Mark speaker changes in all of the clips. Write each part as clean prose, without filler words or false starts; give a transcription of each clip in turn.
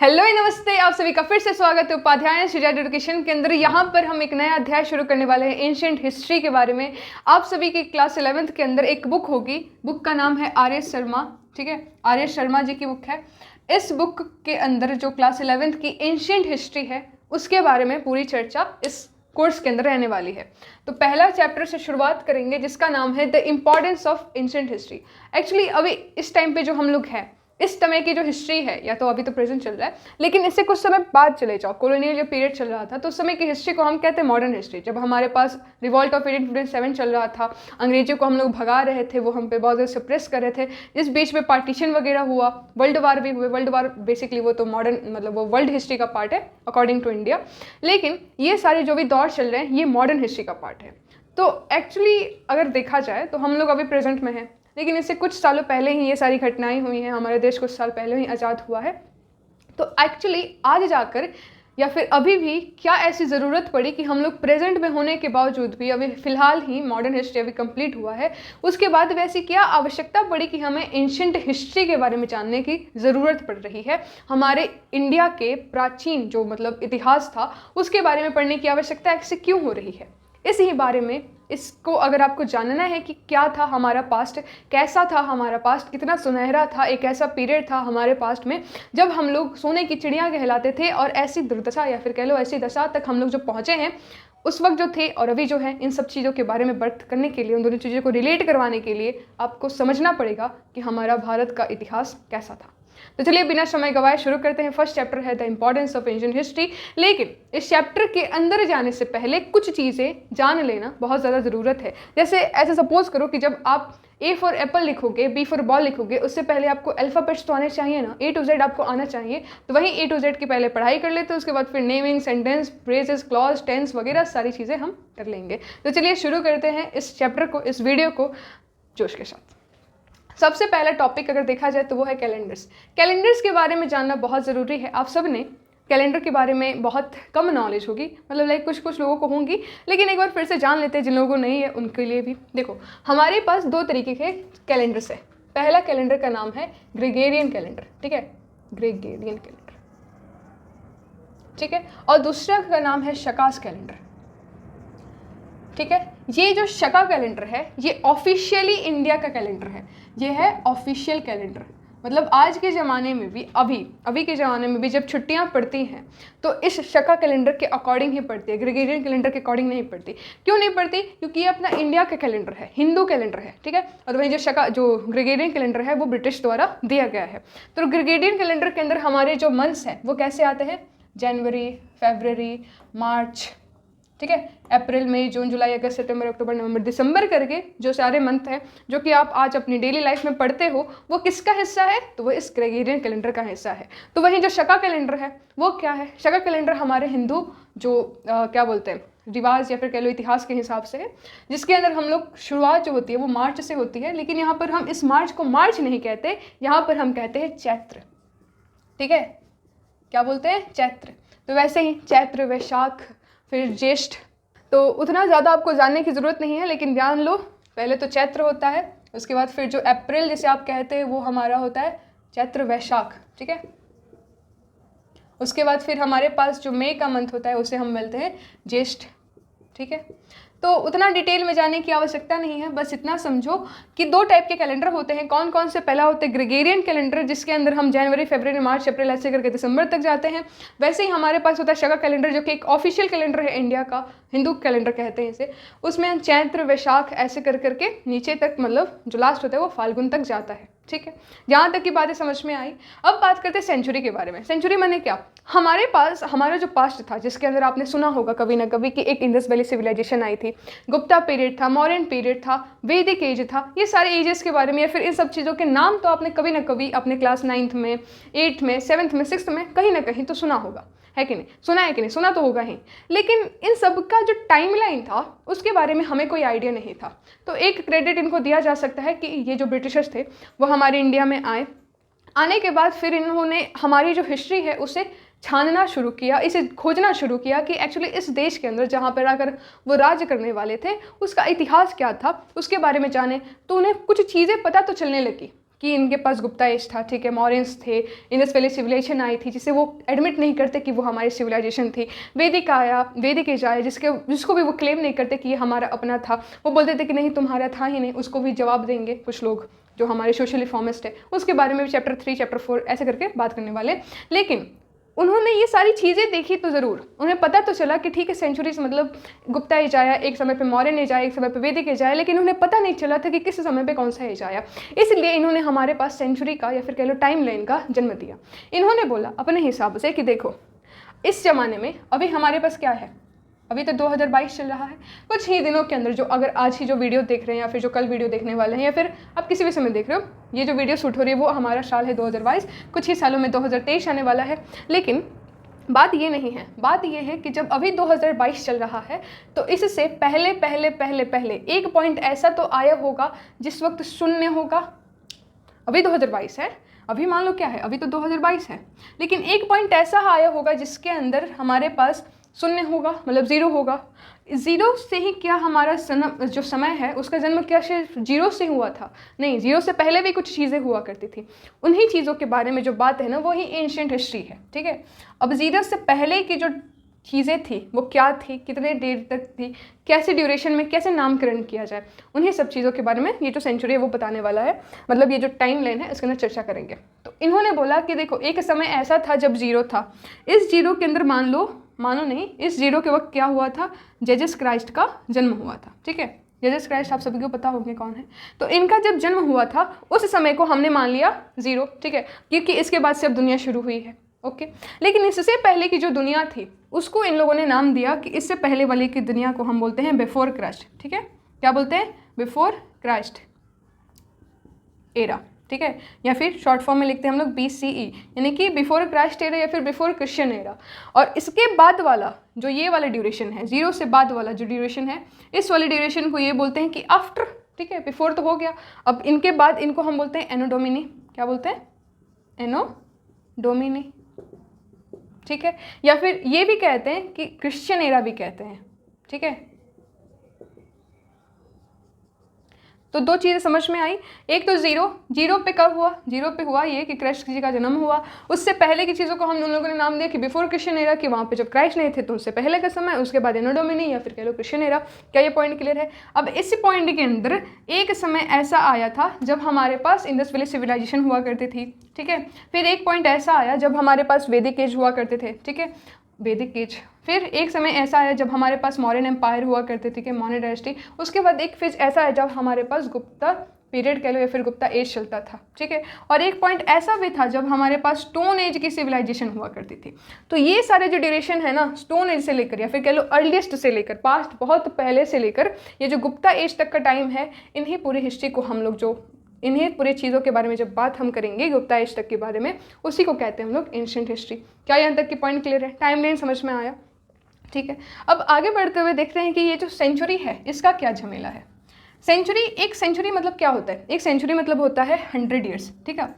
Speaker 1: Hello नमस्ते, आप सभी का फिर से स्वागत है उपाध्याय श्रीजात एजुकेशन के अंदर। यहाँ पर हम एक नया अध्याय शुरू करने वाले हैं एंशिएंट हिस्ट्री के बारे में। आप सभी की क्लास 11th के अंदर एक बुक होगी, बुक का नाम है आर एस शर्मा। ठीक है, आर एस शर्मा जी की बुक है। इस बुक के अंदर जो क्लास 11th की एंशिएंट हिस्ट्री है उसके बारे में पूरी चर्चा इस कोर्स के अंदर रहने वाली है। तो पहला चैप्टर से शुरुआत करेंगे जिसका नाम है the importance of ancient history. Actually अभी इस टाइम पे जो हम लोग हैं, इस समय की जो हिस्ट्री है, या तो अभी तो प्रेजेंट चल रहा है, लेकिन इससे कुछ समय बाद चले जाओ, कॉलोनियल जो पीरियड चल रहा था, तो उस समय की हिस्ट्री को हम कहते हैं मॉडर्न हिस्ट्री। जब हमारे पास रिवॉल्ट ऑफ 1857 चल रहा था, अंग्रेजों को हम लोग भगा रहे थे, वो हम पे बहुत ज़्यादा सप्रेस कर रहे थे। इस बीच में पार्टीशन वगैरह हुआ, वर्ल्ड वार भी हुए। वर्ल्ड वार बेसिकली वो तो मॉडर्न मतलब वो वर्ल्ड हिस्ट्री का पार्ट है अकॉर्डिंग टू इंडिया, लेकिन ये सारे जो भी दौर चल रहे हैं ये मॉडर्न हिस्ट्री का पार्ट है। तो एक्चुअली अगर देखा जाए तो हम लोग अभी प्रेजेंट में हैं, लेकिन इससे कुछ सालों पहले ही ये सारी घटनाएं हुई हैं। हमारा देश कुछ साल पहले ही आज़ाद हुआ है। तो एक्चुअली आज जाकर या फिर अभी भी क्या ऐसी ज़रूरत पड़ी कि हम लोग प्रेजेंट में होने के बावजूद भी, अभी फ़िलहाल ही मॉडर्न हिस्ट्री अभी कंप्लीट हुआ है, उसके बाद वैसी क्या आवश्यकता पड़ी कि हमें एंशिएंट हिस्ट्री के बारे में जानने की ज़रूरत पड़ रही है। हमारे इंडिया के प्राचीन जो मतलब इतिहास था उसके बारे में पढ़ने की आवश्यकता ऐसे क्यों हो रही है, इसी बारे में इसको अगर आपको जानना है कि क्या था हमारा पास्ट, कैसा था हमारा पास्ट, कितना सुनहरा था, एक ऐसा पीरियड था हमारे पास्ट में जब हम लोग सोने की चिड़िया कहलाते थे, और ऐसी दुर्दशा या फिर कह लो ऐसी दशा तक हम लोग जो पहुँचे हैं उस वक्त जो थे और अभी जो है, इन सब चीज़ों के बारे में बर्थ करने के लिए, उन दोनों चीज़ों को रिलेट करवाने के लिए आपको समझना पड़ेगा कि हमारा भारत का इतिहास कैसा था। तो चलिए बिना समय गवाए शुरू करते हैं। फर्स्ट चैप्टर है the importance of ancient history. लेकिन इस चैप्टर के अंदर जाने से पहले कुछ चीज़ें जान लेना बहुत ज़्यादा ज़रूरत है। जैसे ऐसे सपोज करो कि जब आप ए फॉर एप्पल लिखोगे, बी फॉर बॉल लिखोगे, उससे पहले आपको अल्फ़ाबेट्स तो आने चाहिए ना, ए टू जेड आपको आना चाहिए। तो वहीं ए टू जेड की पहले पढ़ाई कर लेते हैं, उसके बाद फिर naming, sentence, phrases, clause, tense वगैरह सारी चीज़ें हम कर लेंगे। तो चलिए शुरू करते हैं इस चैप्टर को, इस वीडियो को जोश के साथ। सबसे पहला टॉपिक अगर देखा जाए तो वो है कैलेंडर्स। कैलेंडर्स के बारे में जानना बहुत ज़रूरी है। आप सब ने कैलेंडर के बारे में बहुत कम नॉलेज होगी, मतलब लाइक कुछ लोगों को होंगी, लेकिन एक बार फिर से जान लेते हैं जिन लोगों को नहीं है उनके लिए भी। देखो, हमारे पास दो तरीके के कैलेंडर्स है। पहला कैलेंडर का नाम है ग्रेगोरियन कैलेंडर, ठीक है, ग्रेगोरियन कैलेंडर, ठीक है, और दूसरा का नाम है शकास कैलेंडर, ठीक है। ये जो शका कैलेंडर है ये ऑफिशियली इंडिया का कैलेंडर है, ये है ऑफिशियल कैलेंडर। मतलब आज के ज़माने में भी, अभी के ज़माने में भी जब छुट्टियां पड़ती हैं तो इस शका कैलेंडर के अकॉर्डिंग ही पड़ती है, ग्रेगोरियन कैलेंडर के अकॉर्डिंग नहीं पड़ती। क्यों नहीं पड़ती? क्योंकि ये अपना इंडिया का कैलेंडर है, हिंदू कैलेंडर है, ठीक है। और वहीं जो ग्रेगोरियन कैलेंडर है वो ब्रिटिश द्वारा दिया गया है। तो ग्रेगोरियन कैलेंडर के अंदर हमारे जो मंथ्स हैं वो कैसे आते हैं? जनवरी, फरवरी, मार्च, ठीक है, अप्रैल, मई, जून, जुलाई, अगस्त, सितंबर, अक्टूबर, नवंबर, दिसंबर करके जो सारे मंथ हैं जो कि आप आज अपनी डेली लाइफ में पढ़ते हो, वो किसका हिस्सा है? तो वो इस ग्रेगोरियन कैलेंडर का हिस्सा है। तो वहीं जो शका कैलेंडर है वो क्या है? शका कैलेंडर हमारे हिंदू जो क्या बोलते हैं रिवाज या फिर कह लो इतिहास के हिसाब से है, जिसके अंदर हम लोग शुरुआत जो होती है वो मार्च से होती है, लेकिन यहाँ पर हम इस मार्च को मार्च नहीं कहते, यहाँ पर हम कहते हैं चैत्र, ठीक है। क्या बोलते हैं? चैत्र। तो वैसे ही चैत्र, वैशाख, फिर ज्येष्ठ, तो उतना ज़्यादा आपको जानने की ज़रूरत नहीं है, लेकिन जान लो पहले तो चैत्र होता है, उसके बाद फिर जो अप्रैल जिसे आप कहते हैं वो हमारा होता है चैत्र वैशाख, ठीक है। उसके बाद फिर हमारे पास जो मई का मंथ होता है उसे हम मिलते हैं ज्येष्ठ, ठीक है। तो उतना डिटेल में जाने की आवश्यकता नहीं है, बस इतना समझो कि दो टाइप के कैलेंडर होते हैं। कौन कौन से? पहला होते हैं ग्रेगोरियन कैलेंडर, जिसके अंदर हम जनवरी, फरवरी, मार्च, अप्रैल ऐसे करके दिसंबर तक जाते हैं। वैसे ही हमारे पास होता है शका कैलेंडर, जो कि एक ऑफिशियल कैलेंडर है इंडिया का, हिंदू कैलेंडर कहते हैं इसे। उसमें हम चैत्र, वैशाख ऐसे कर करके नीचे तक, मतलब जो लास्ट होता है वो फाल्गुन तक जाता है, ठीक है। जहाँ तक की बातें समझ में आई। अब बात करते हैं सेंचुरी के बारे में। सेंचुरी माने क्या? हमारे पास हमारा जो पास्ट था, जिसके अंदर आपने सुना होगा कभी ना कभी कि एक इंडस वैली सिविलाइजेशन आई थी, गुप्ता पीरियड था, मौर्यन पीरियड था, वैदिक एज था, ये सारे एजेस के बारे में या फिर इन सब चीज़ों के नाम तो आपने कभी ना कभी अपने क्लास 9th में, 8th में, 7th में, 6th में कहीं ना कहीं तो सुना होगा, है कि नहीं? सुना है कि नहीं? सुना तो होगा ही, लेकिन इन सब का जो टाइमलाइन था उसके बारे में हमें कोई आइडिया नहीं था। तो एक क्रेडिट इनको दिया जा सकता है कि ये जो ब्रिटिशर्स थे वो हमारे इंडिया में आने के बाद फिर इन्होंने हमारी जो हिस्ट्री है उसे छानना शुरू किया, इसे खोजना शुरू किया कि एक्चुअली इस देश के अंदर जहाँ पर आकर वो राज्य करने वाले थे उसका इतिहास क्या था, उसके बारे में जाने। तो उन्हें कुछ चीज़ें पता तो चलने लगी कि इनके पास गुप्ता एज था, ठीक है, मौर्यंस थे, इंडस वैली सिविलाइजेशन आई थी जिसे वो एडमिट नहीं करते कि वो हमारी सिविलाइजेशन थी, वैदिक आया, वैदिक एज आया जिसको भी वो क्लेम नहीं करते कि ये हमारा अपना था, वो बोलते थे कि नहीं तुम्हारा था ही नहीं, उसको भी जवाब देंगे कुछ लोग जो हमारे सोशल रिफॉर्मिस्ट है, उसके बारे में भी चैप्टर 3 चैप्टर 4 ऐसे करके बात करने वाले। लेकिन उन्होंने ये सारी चीज़ें देखी तो ज़रूर, उन्हें पता तो चला कि ठीक है सेंचुरीज मतलब गुप्ता एज आया, एक समय पे मौर्यन एज आया, एक समय पे वैदिक एज आया, लेकिन उन्हें पता नहीं चला था कि किस समय पे कौन सा एज आया। इसलिए इन्होंने हमारे पास सेंचुरी का या फिर कह लो टाइम लाइन का जन्म दिया। इन्होंने बोला अपने हिसाब से कि देखो इस ज़माने में अभी हमारे पास क्या है, अभी तो 2022 चल रहा है, कुछ ही दिनों के अंदर जो अगर आज ही जो वीडियो देख रहे हैं या फिर जो कल वीडियो देखने वाले हैं या फिर आप किसी भी समय देख रहे हो, ये जो वीडियो शूट हो रही है वो हमारा साल है 2022, कुछ ही सालों में 2023 आने वाला है। लेकिन बात ये नहीं है, बात ये है कि जब अभी 2022 चल रहा है तो इससे पहले पहले पहले पहले एक पॉइंट ऐसा तो आया होगा जिस वक्त शून्य होगा। अभी 2022 है, अभी मान लो क्या है, अभी तो 2022 है, लेकिन एक पॉइंट ऐसा आया होगा जिसके अंदर हमारे पास शून्य होगा, मतलब ज़ीरो होगा। ज़ीरो से ही क्या हमारा जो समय है उसका जन्म क्या सिर्फ जीरो से हुआ था? नहीं, जीरो से पहले भी कुछ चीज़ें हुआ करती थी। उन्हीं चीज़ों के बारे में जो बात है ना वही एंशिएंट हिस्ट्री है, ठीक है। अब ज़ीरो से पहले की जो चीज़ें थी वो क्या थी, कितने देर तक थी, कैसे ड्यूरेशन में कैसे नामकरण किया जाए, उन्हीं सब चीज़ों के बारे में ये जो सेंचुरी है वो बताने वाला है, मतलब ये जो टाइम लाइन है इसके अंदर चर्चा करेंगे। तो इन्होंने बोला कि देखो एक समय ऐसा था जब जीरो था, इस जीरो के अंदर मानो नहीं, इस जीरो के वक्त क्या हुआ था, जीसस क्राइस्ट का जन्म हुआ था, ठीक है। जीसस क्राइस्ट आप सभी को पता होंगे कौन है। तो इनका जब जन्म हुआ था उस समय को हमने मान लिया ज़ीरो, ठीक है, क्योंकि इसके बाद से अब दुनिया शुरू हुई है, ओके। लेकिन इससे पहले की जो दुनिया थी उसको इन लोगों ने नाम दिया कि इससे पहले वाली की दुनिया को हम बोलते हैं बिफोर क्राइस्ट, ठीक है। क्या बोलते हैं? बिफोर क्राइस्ट एरा, ठीक है, या फिर शॉर्ट फॉर्म में लिखते हैं हम लोग BCE, यानी कि बिफोर क्राइस्ट एरा या फिर बिफोर क्रिश्चियन एरा। और इसके बाद वाला जो ये वाला ड्यूरेशन है, जीरो से बाद वाला जो ड्यूरेशन है, इस वाले ड्यूरेशन को ये बोलते हैं कि आफ्टर, ठीक है। बिफोर तो हो गया, अब इनके बाद इनको हम बोलते हैं एनो डोमिनी। क्या बोलते हैं? एनो डोमिनी, ठीक है। या फिर ये भी कहते हैं कि क्रिश्चियन एरा भी कहते हैं, ठीक है। तो दो चीज़ें समझ में आई, एक तो जीरो पे कब हुआ, जीरो पे हुआ ये कि क्राइस्ट जी का जन्म हुआ। उससे पहले की चीज़ों को हम उन लोगों ने नाम दिया कि बिफोर क्रिश्चियन एरा, कि वहाँ पे जब क्राइस्ट नहीं थे तो उससे पहले का समय, उसके बाद एनो डोमिनी या फिर कह लो क्रिश्चियन एरा। क्या ये पॉइंट क्लियर है? अब इस पॉइंट के अंदर एक समय ऐसा आया था जब हमारे पास इंडस वैली सिविलाइजेशन हुआ करती थी, ठीक है। फिर एक पॉइंट ऐसा आया जब हमारे पास वैदिक एज हुआ करते थे, ठीक है, वैदिक एज। फिर एक समय ऐसा आया जब हमारे पास मौर्यन एम्पायर हुआ करते थे, कि मौर्यन डायनेस्टी। उसके बाद एक फेज ऐसा है जब हमारे पास गुप्ता पीरियड कह लो या फिर गुप्ता एज चलता था, ठीक है। और एक पॉइंट ऐसा भी था जब हमारे पास स्टोन एज की सिविलाइजेशन हुआ करती थी। तो ये सारे जो ड्यूरेशन है ना, स्टोन एज से लेकर या फिर कह लो अर्लीस्ट से लेकर, पास्ट बहुत पहले से लेकर ये जो गुप्ता एज तक का टाइम है, इन्हीं पूरी हिस्ट्री को हम लोग जो इन्हीं पूरी चीज़ों के बारे में जब बात हम करेंगे गुप्ता एज तक के बारे में, उसी को कहते हैं हम लोग एंशिएंट हिस्ट्री। क्या यहाँ तक की पॉइंट क्लियर है? टाइम लाइन समझ में आया? ठीक है। अब आगे बढ़ते हुए देखते हैं कि ये जो सेंचुरी है इसका क्या झमेला है। एक सेंचुरी मतलब क्या होता है? एक सेंचुरी मतलब होता है 100 ईयर्स, ठीक है,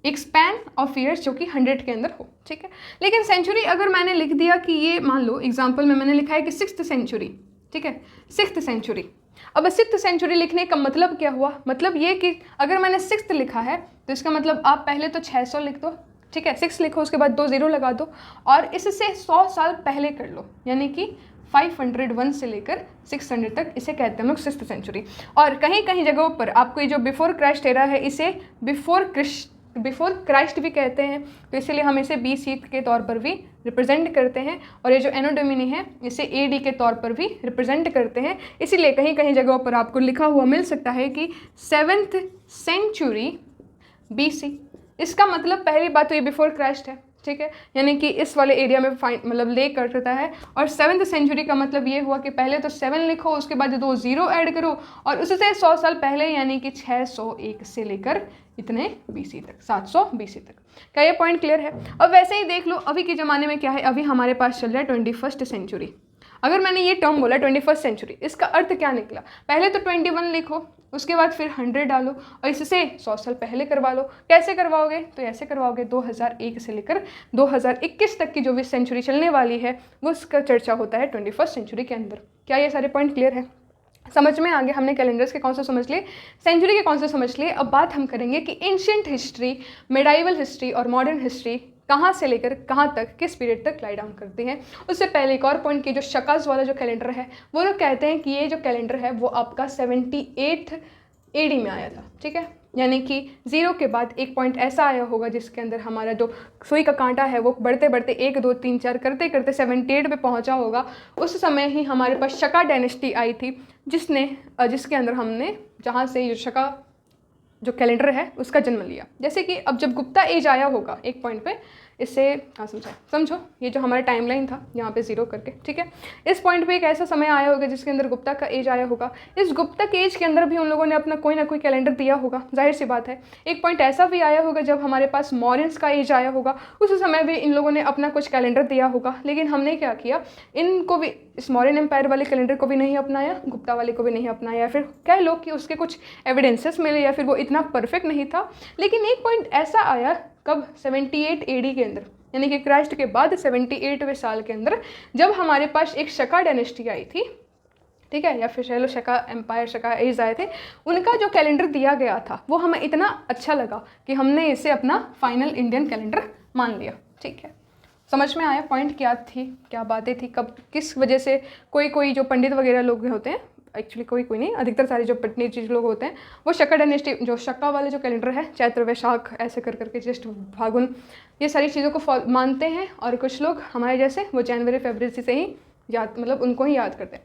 Speaker 1: एक स्पैन ऑफ ईयर्स जो कि 100 के अंदर हो, ठीक है। लेकिन सेंचुरी अगर मैंने लिख दिया कि ये मान लो एग्जाम्पल में मैंने लिखा है कि 6th सेंचुरी, ठीक है, 6th सेंचुरी। अब 6th सेंचुरी लिखने का मतलब क्या हुआ? मतलब ये कि अगर मैंने 6th लिखा है तो इसका मतलब आप पहले तो 600 लिख दो, ठीक है, 6 लिखो, उसके बाद 2 0 लगा दो और इससे 100 साल पहले कर लो, यानी कि 501 से लेकर 600 तक, इसे कहते हैं हम लोग 6th सेंचुरी। और कहीं कहीं जगहों पर आपको ये जो बिफोर क्राइस्ट एरा है इसे बिफोर क्राइस्ट भी कहते हैं, तो इसीलिए हम इसे BC के तौर पर भी रिप्रेजेंट करते हैं। और ये जो एनो डोमिनी है इसे AD के तौर पर भी रिप्रेजेंट करते हैं। इसीलिए कहीं कहीं जगहों पर आपको लिखा हुआ मिल सकता है कि 7th सेंचुरी BC। इसका मतलब पहली बात तो ये बिफोर क्राइस्ट है, ठीक है, यानी कि इस वाले एरिया में मतलब ले करता है। और 7th सेंचुरी का मतलब ये हुआ कि पहले तो 7 लिखो, उसके बाद 2 0 ऐड करो और उससे 100 साल पहले यानी कि 601 से लेकर इतने BC तक, 700 BC तक। क्या ये पॉइंट क्लियर है? अब वैसे ही देख लो अभी के ज़माने में क्या है, अभी हमारे पास चल रहा है 21st सेंचुरी। अगर मैंने ये टर्म बोला 21st सेंचुरी, इसका अर्थ क्या निकला? पहले तो 21 लिखो, उसके बाद फिर 100 डालो और इससे 100 साल पहले करवा लो। कैसे करवाओगे? तो ऐसे करवाओगे 2001 से लेकर 2021 तक की जो भी सेंचुरी चलने वाली है वो उसका चर्चा होता है 21st सेंचुरी के अंदर। क्या ये सारे पॉइंट क्लियर है? समझ में आ गया, हमने कैलेंडर्स के कॉन्सेप्ट समझ लिए, सेंचुरी के कॉन्सेप्ट समझ लिए। अब बात हम करेंगे कि एंशिएंट हिस्ट्री, मेडाइवल हिस्ट्री और मॉडर्न हिस्ट्री कहाँ से लेकर कहाँ तक, किस पीरियड तक लाई डाउन करती हैं। उससे पहले एक और पॉइंट की, जो शकाज वाला जो कैलेंडर है, वो लोग कहते हैं कि ये जो कैलेंडर है वो आपका 78 AD में आया था, ठीक है। यानी कि 0 के बाद एक पॉइंट ऐसा आया होगा जिसके अंदर हमारा जो सुई का कांटा है वो बढ़ते बढ़ते 1 2 3 4 करते करते 78 पे पहुंचा होगा। उस समय ही हमारे पास शका डायनेस्टी आई थी, जिसके अंदर हमने, जहाँ से ये शका जो कैलेंडर है उसका जन्म लिया। जैसे कि अब जब गुप्ता एज आया होगा एक पॉइंट पे, इससे हाँ समझो ये जो हमारा टाइमलाइन था यहाँ पे 0 करके, ठीक है। इस पॉइंट पे एक ऐसा समय आया होगा जिसके अंदर गुप्ता का एज आया होगा। इस गुप्ता के एज के अंदर भी उन लोगों ने अपना कोई ना कोई कैलेंडर दिया होगा, जाहिर सी बात है। एक पॉइंट ऐसा भी आया होगा जब हमारे पास मौर्यंस का एज आया होगा, उस समय भी इन लोगों ने अपना कुछ कैलेंडर दिया होगा। लेकिन हमने क्या किया, इनको भी, इस मौर्यन एम्पायर वाले कैलेंडर को भी नहीं अपनाया, गुप्ता वाले को भी नहीं अपनाया, या फिर कह लो कि उसके कुछ एविडेंसेस मिले या फिर वो इतना परफेक्ट नहीं था। लेकिन एक पॉइंट ऐसा आया कब, 78 AD के अंदर, यानी कि क्राइस्ट के बाद 78वें साल के अंदर, जब हमारे पास एक शका डायनेस्टी आई थी, ठीक है, या फिर चलो शका एम्पायर, शका एज आए थे, उनका जो कैलेंडर दिया गया था वो हमें इतना अच्छा लगा कि हमने इसे अपना फाइनल इंडियन कैलेंडर मान लिया, ठीक है। समझ में आया पॉइंट क्या थी, क्या बातें थी, कब किस वजह से कोई जो पंडित वगैरह लोग होते हैं, एक्चुअली कोई नहीं, अधिकतर सारे जो पंडित लोग होते हैं वो शका डायनेस्टी, जो शका वाले जो कैलेंडर है, चैत्र वैशाख ऐसे कर करके, ज्येष्ठ फागुन, ये सारी चीज़ों को मानते हैं। और कुछ लोग हमारे जैसे वो जनवरी फरवरी से ही याद, मतलब उनको ही याद करते हैं।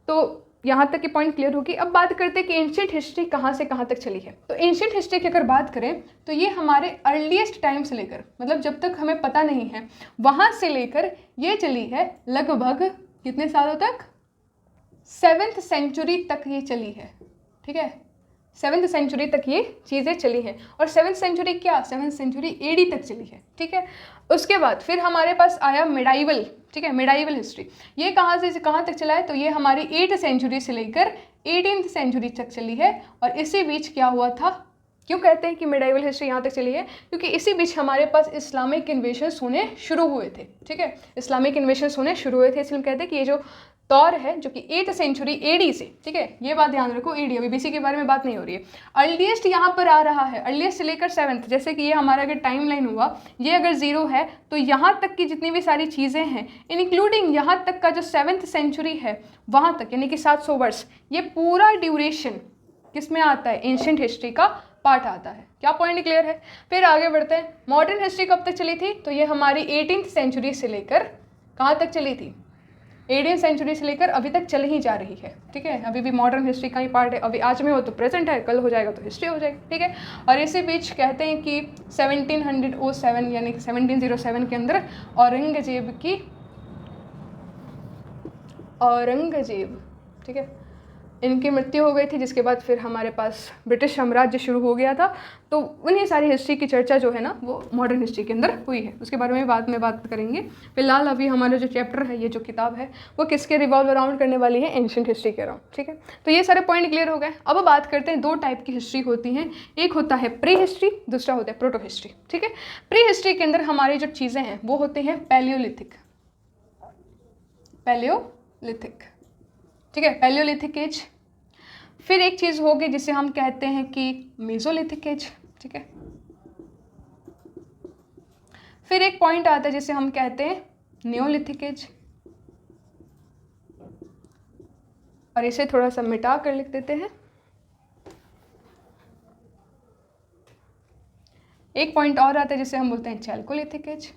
Speaker 1: तो यहाँ तक की पॉइंट क्लियर होगी। अब बात करते हैं कि एंशिएंट हिस्ट्री कहाँ से कहाँ तक चली है। तो एंशिएंट हिस्ट्री की अगर बात करें तो ये हमारे अर्लीस्ट टाइम से लेकर, मतलब जब तक हमें पता नहीं है वहाँ से लेकर ये चली है लगभग कितने सालों तक, 7th सेंचुरी तक ये चली है, ठीक है। 7th सेंचुरी तक ये चीज़ें चली हैं। और 7th सेंचुरी क्या, 7th सेंचुरी AD तक चली है, ठीक है। उसके बाद फिर हमारे पास आया मेडाइवल, ठीक है, मेडाइवल हिस्ट्री। ये कहाँ से कहाँ तक चला है, तो ये हमारी 8th सेंचुरी से लेकर 18th सेंचुरी तक चली है। और इसी बीच क्या हुआ था, क्यों कहते हैं कि मेडाइवल हिस्ट्री यहाँ तक चली है, क्योंकि इसी बीच हमारे पास इस्लामिक इन्वेशंस होने शुरू हुए थे, ठीक है। इस्लामिक इन्वेशंस होने शुरू हुए थे, इसलिए कहते हैं कि ये जो दौर है जो कि 8th सेंचुरी AD से, ठीक है, ये बात ध्यान रखो, AD, अभी BC के बारे में बात नहीं हो रही है। अर्लीस्ट यहाँ पर आ रहा है, अर्लीस्ट से लेकर 7th, जैसे कि ये हमारा अगर टाइम लाइन हुआ, ये अगर 0 है तो यहाँ तक की जितनी भी सारी चीज़ें हैं, इंक्लूडिंग यहाँ तक का जो 7th सेंचुरी है वहाँ तक, यानी कि 700 वर्ष, ये पूरा ड्यूरेशन किस में आता है, एंशिएंट हिस्ट्री का पार्ट आता है। क्या पॉइंट क्लियर है। फिर आगे बढ़ते हैं, मॉडर्न हिस्ट्री कब तक चली थी, तो ये हमारी 18th सेंचुरी से लेकर कहाँ तक चली थी, 18th सेंचुरी से लेकर अभी तक चल ही जा रही है, ठीक है। अभी भी मॉडर्न हिस्ट्री का ही पार्ट है, अभी आज में हो तो प्रेजेंट है, कल हो जाएगा तो हिस्ट्री हो जाएगी, ठीक है। और इसी बीच कहते हैं कि 1707 यानी कि 1707 के अंदर औरंगजेब, ठीक है, इनकी मृत्यु हो गई थी, जिसके बाद फिर हमारे पास ब्रिटिश साम्राज्य शुरू हो गया था। तो उन्हीं सारी हिस्ट्री की चर्चा जो है ना वो मॉडर्न हिस्ट्री के अंदर हुई है, उसके बारे में बाद में बात करेंगे। फिलहाल अभी हमारा जो चैप्टर है, ये जो किताब है, वो किसके रिवॉल्व अराउंड करने वाली है, एंशिएंट हिस्ट्री के अराउंड, ठीक है। तो ये सारे पॉइंट क्लियर हो गए। अब बात करते हैं, 2 टाइप की हिस्ट्री होती हैं, एक होता है प्री हिस्ट्री, दूसरा होता है प्रोटो हिस्ट्री, ठीक है। प्री हिस्ट्री के अंदर हमारी जो चीज़ें हैं वो होती हैं पैलियोलिथिक, ठीक है, पैलियोलिथिक एज। फिर एक चीज़ होगी जिसे हम कहते हैं कि मेसोलिथिक एज, ठीक है। फिर एक पॉइंट आता है जिसे हम कहते हैं नियोलिथिक एज, और इसे थोड़ा सा मिटा कर लिख देते हैं। एक पॉइंट और आता है जिसे हम बोलते हैं चैल्कोलिथिक एज,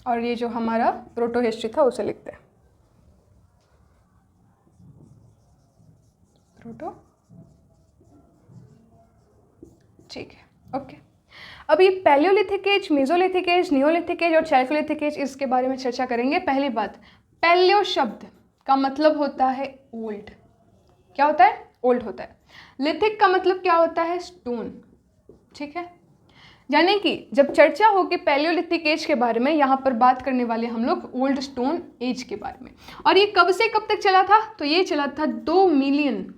Speaker 1: और ये जो हमारा प्रोटो हिस्ट्री था उसे लिखते हैं प्रोटो, ठीक है, ओके। अब ये paleolithic age, mesolithic age, neolithic age और चैल्कोलिथिक एज, इसके बारे में चर्चा करेंगे। पहली बात, पैलियो शब्द का मतलब होता है ओल्ड, क्या होता है, ओल्ड होता है। लिथिक का मतलब क्या होता है, स्टोन, ठीक है। यानी कि जब चर्चा होगी पैलियोलिथिक एज के बारे में, यहाँ पर बात करने वाले हम लोग ओल्ड स्टोन एज के बारे में। और ये कब से कब तक चला था, तो ये चला था 2 मिलियन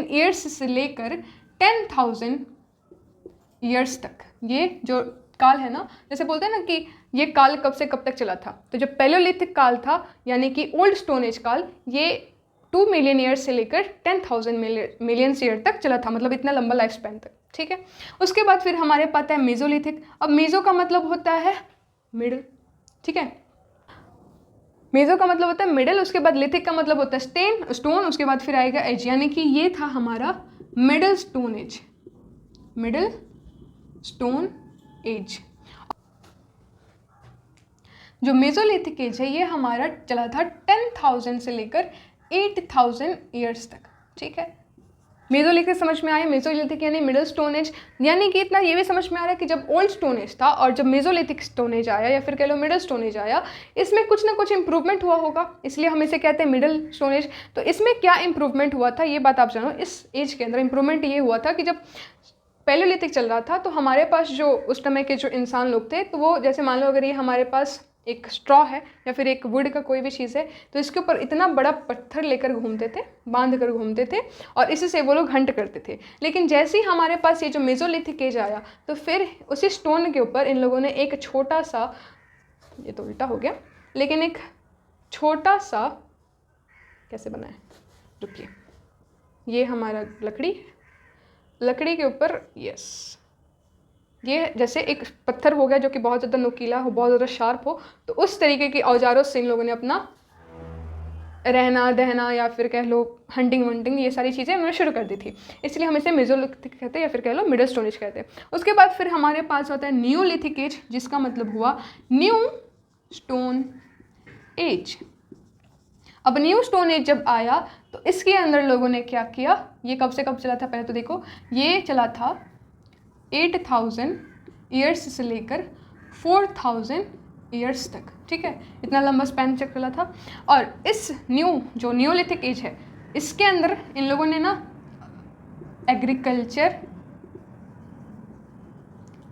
Speaker 1: ईयर्स से लेकर 10,000 ईयर्स तक। ये जो काल है ना, जैसे बोलते हैं ना कि ये काल कब से कब तक चला था, तो जो पैलियोलिथिक काल था यानी कि ओल्ड स्टोन एज काल, ये 2 मिलियन ईयर्स से लेकर 10,000 मिलियन ईयर तक चला था, मतलब इतना लंबा लाइफ स्पैन तक, ठीक है। उसके बाद फिर हमारे पास है मेजोलिथिक। अब मेजो का मतलब होता है मिडल, ठीक है, मेजो का मतलब होता है मिडल, उसके बाद लिथिक का मतलब होता है स्टोन, उसके बाद फिर आएगा एज, यानी कि ये था हमारा middle stone age, middle stone age. जो मेजोलिथिक एज है ये हमारा चला था 10,000 से लेकर 8,000 ईयर्स तक, ठीक है। मेजोलिथिक समझ में आया, मेजोलिथिक यानी मिडिल स्टोन एज, यानी कि इतना ये भी समझ में आ रहा है कि जब ओल्ड स्टोन एज था और जब मेजोलिथिक स्टोन एज आया या फिर कह लो मिडिल स्टोन एज आया, इसमें कुछ ना कुछ इंप्रूवमेंट हुआ होगा, इसलिए हम इसे कहते हैं मिडिल स्टोन एज। तो इसमें क्या इंप्रूवमेंट हुआ था ये बात आप जानो। इस एज के अंदर इंप्रूवमेंट ये हुआ था कि जब पैलियोलिथिक चल रहा था तो हमारे पास जो उस समय के जो इंसान लोग थे, तो वो जैसे मान लो अगर ये हमारे पास एक स्ट्रॉ है या फिर एक वुड का कोई भी चीज़ है, तो इसके ऊपर इतना बड़ा पत्थर लेकर घूमते थे, बांध कर घूमते थे और इसी से वो लोग हंट करते थे। लेकिन जैसे ही हमारे पास ये जो मेजोलिथिक एज आया तो फिर उसी स्टोन के ऊपर इन लोगों ने एक छोटा सा, ये तो उल्टा हो गया, लेकिन एक छोटा सा कैसे बनाया, रुकिए, ये हमारा लकड़ी के ऊपर, यस, ये जैसे एक पत्थर हो गया जो कि बहुत ज़्यादा नुकीला हो, बहुत ज़्यादा शार्प हो, तो उस तरीके के औजारों से इन लोगों ने अपना रहना दहना या फिर कह लो हंटिंग वंटिंग ये सारी चीज़ें उन्होंने शुरू कर दी थी, इसलिए हम इसे मेजोलिथिक कहते हैं या फिर कह लो मिडिल स्टोन एज कहते हैं। उसके बाद फिर हमारे पास होता है नियोलिथिक एज, जिसका मतलब हुआ न्यू स्टोन एज। अब न्यू स्टोन एज जब आया तो इसके अंदर लोगों ने क्या किया, ये कब से कब चला था, पहले तो देखो ये चला था 8,000 ईयर्स से लेकर 4,000 ईयर्स तक, ठीक है, इतना लंबा स्पैन चल रहा था। और इस जो नियोलिथिक एज है इसके अंदर इन लोगों ने ना एग्रीकल्चर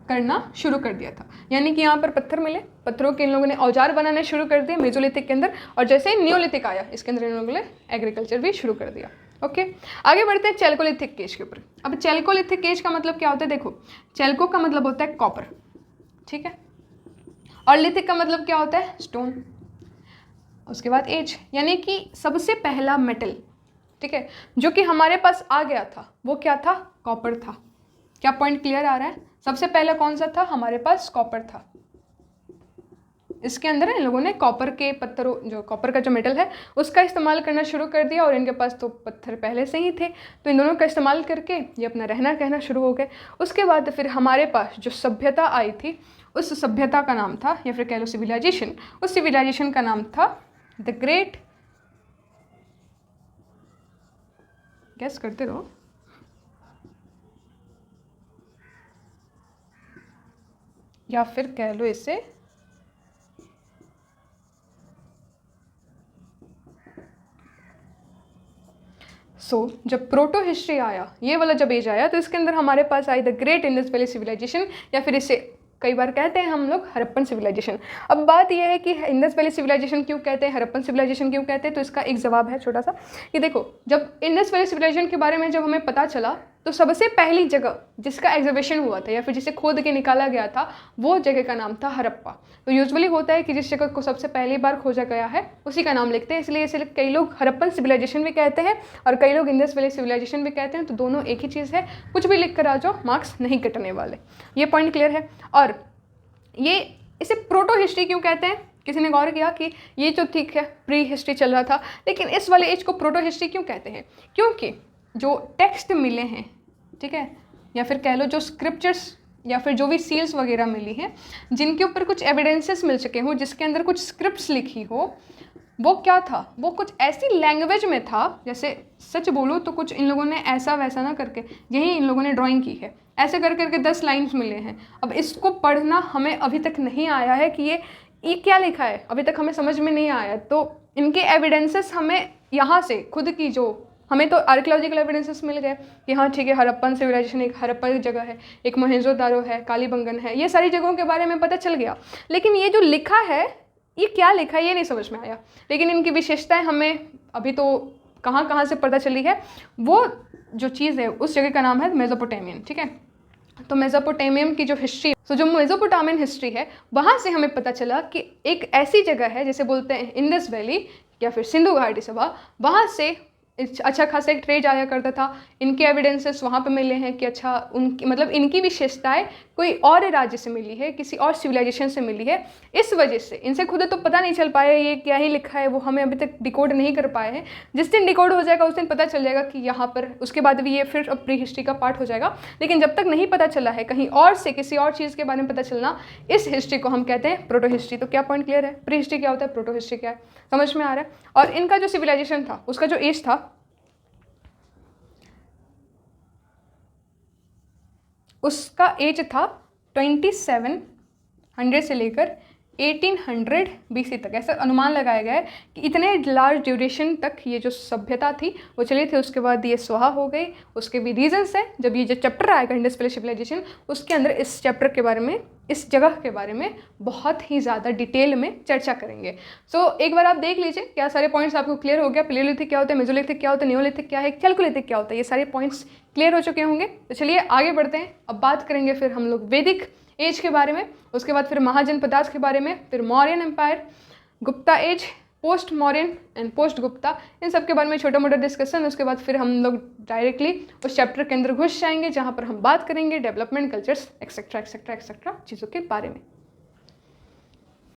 Speaker 1: करना शुरू कर दिया था, यानी कि यहाँ पर पत्थर मिले, पत्थरों के इन लोगों ने औजार बनाने शुरू कर दिए मेजोलिथिक के अंदर, और जैसे ही नियोलिथिक आया इसके अंदर इन लोगों ने एग्रीकल्चर भी शुरू कर दिया। ओके, आगे बढ़ते हैं चैल्कोलिथिक एज के ऊपर। अब चैल्कोलिथिक एज का मतलब क्या होता है, देखो चैल्को का मतलब होता है कॉपर, ठीक है, और लिथिक का मतलब क्या होता है, स्टोन। उसके बाद एज यानी कि सबसे पहला मेटल, ठीक है, जो कि हमारे पास आ गया था वो क्या था, कॉपर था। क्या पॉइंट क्लियर आ रहा है, सबसे पहला कौन सा था, हमारे पास कॉपर था। इसके अंदर इन लोगों ने कॉपर के पत्थरों, जो कॉपर का जो मेटल है उसका इस्तेमाल करना शुरू कर दिया, और इनके पास तो पत्थर पहले से ही थे, तो इन दोनों का इस्तेमाल करके ये अपना रहना कहना शुरू हो गए। उसके बाद फिर हमारे पास जो सभ्यता आई थी उस सभ्यता का नाम था, या फिर कह लो सिविलाइजेशन, उस सिविलाइजेशन का नाम था द ग्रेट, गैस करते रहो, या फिर कह लो इसे जब प्रोटो हिस्ट्री आया, ये वाला जब एज आया, तो इसके अंदर हमारे पास आई the great Indus Valley Civilisation, या फिर इसे कई बार कहते हैं हम लोग हड़प्पन सिविलाइजेशन। अब बात यह है कि इंडस वैली सिविलाइजेशन क्यों कहते हैं, हड़प्पन सिविलाइजेशन क्यों कहते हैं, तो इसका एक जवाब है छोटा सा कि देखो, जब इंडस वैली सिविलाइजेशन के बारे में जब हमें पता चला तो सबसे पहली जगह जिसका एग्जीबिशन हुआ था या फिर जिसे खोद के निकाला गया था वो जगह का नाम था हड़प्पा। तो यूजुअली होता है कि जिस जगह को सबसे पहली बार खोजा गया है उसी का नाम लिखते हैं, इसलिए इसे कई लोग हड़प्पन सिविलाइजेशन भी कहते हैं और कई लोग इंडस वैली सिविलाइजेशन भी कहते हैं। तो दोनों एक ही चीज़ है, कुछ भी लिख कर आ जाओ, मार्क्स नहीं कटने वाले। ये पॉइंट क्लियर है। और ये इसे प्रोटो हिस्ट्री क्यों कहते हैं, किसी ने गौर किया कि ये जो ठीक है प्री हिस्ट्री चल रहा था, लेकिन इस वाले एज को प्रोटो हिस्ट्री क्यों कहते हैं, क्योंकि जो टेक्स्ट मिले हैं, ठीक है, या फिर कह लो जो स्क्रिप्चर्स या फिर जो भी सील्स वगैरह मिली हैं जिनके ऊपर कुछ एविडेंसेस मिल सके हो, जिसके अंदर कुछ स्क्रिप्ट्स लिखी हो, वो क्या था, वो कुछ ऐसी लैंग्वेज में था, जैसे सच बोलो तो कुछ इन लोगों ने ऐसा वैसा ना करके यही इन लोगों ने ड्राइंग की है, ऐसे कर करके 10 लाइन्स मिले हैं। अब इसको पढ़ना हमें अभी तक नहीं आया है कि ये क्या लिखा है, अभी तक हमें समझ में नहीं आया। तो इनके एविडेंसेस हमें यहाँ से खुद की जो हमें तो आर्कियोलॉजिकल एविडेंसेस मिल गए कि हाँ ठीक है, हड़प्पन सिविलाइजेशन एक हड़प्पा की जगह है, एक मोहेंजोदारो है, कालीबंगन है, ये सारी जगहों के बारे में पता चल गया। लेकिन ये जो लिखा है ये क्या लिखा है ये नहीं समझ में आया। लेकिन इनकी विशेषताएं हमें अभी तो कहाँ कहाँ से पता चली है, वो जो चीज़ है उस जगह का नाम है मेसोपोटामियन, ठीक है। तो मेसोपोटामियम की जो हिस्ट्री, तो जो मेसोपोटामियन हिस्ट्री है वहाँ से हमें पता चला कि एक ऐसी जगह है जिसे बोलते हैं इंडस वैली या फिर सिंधु घाटी सभा, वहाँ से अच्छा खासा एक ट्रेड आया करता था। इनके एविडेंसेस वहाँ पे मिले हैं कि अच्छा उनकी मतलब इनकी विशेषताएं कोई और राज्य से मिली है, किसी और सिविलाइजेशन से मिली है। इस वजह से इनसे खुद तो पता नहीं चल पाया ये क्या ही लिखा है, वो हमें अभी तक डिकोड नहीं कर पाए हैं। जिस दिन डिकोड हो जाएगा उस दिन पता चल जाएगा कि यहाँ पर, उसके बाद भी ये फिर अब प्री हिस्ट्री का पार्ट हो जाएगा। लेकिन जब तक नहीं पता चला है कहीं और से किसी और चीज़ के बारे में पता चलना, इस हिस्ट्री को हम कहते हैं प्रोटो हिस्ट्री। तो क्या पॉइंट क्लियर है? प्री हिस्ट्री क्या होता है, प्रोटो हिस्ट्री क्या है, समझ में आ रहा है? और इनका जो सिविलाइजेशन था उसका जो एज था उसका एज था 2700 से लेकर 1800 BC तक। ऐसा अनुमान लगाया गया है कि इतने लार्ज ड्यूरेशन तक ये जो सभ्यता थी वो चली थी। उसके बाद ये स्वाहा हो गई। उसके भी रीजंस है। जब ये जो चैप्टर आएगा इंडस वैली सिविलाइजेशन, उसके अंदर इस चैप्टर के बारे में, इस जगह के बारे में बहुत ही ज़्यादा डिटेल में चर्चा करेंगे। सो एक बार आप देख लीजिए क्या सारे पॉइंट्स आपको क्लियर हो गया। प्लेलिथिक क्या होता है, मेसोलिथिक क्या होता है, नियोलिथिक क्या है, चैल्कोलिथिक क्या होता है, ये सारे पॉइंट्स क्लियर हो चुके होंगे। तो चलिए आगे बढ़ते हैं। अब बात करेंगे फिर हम लोग वैदिक एज के बारे में, उसके बाद फिर महाजनपदास के बारे में, फिर Mauryan empire, Gupta age, post Mauryan and post Gupta, इन सब के बारे में छोटा मोटा डिस्कशन। उसके बाद फिर हम लोग डायरेक्टली उस चैप्टर के अंदर घुस जाएंगे जहाँ पर हम बात करेंगे development cultures etcetera etcetera etcetera चीज़ों के बारे में।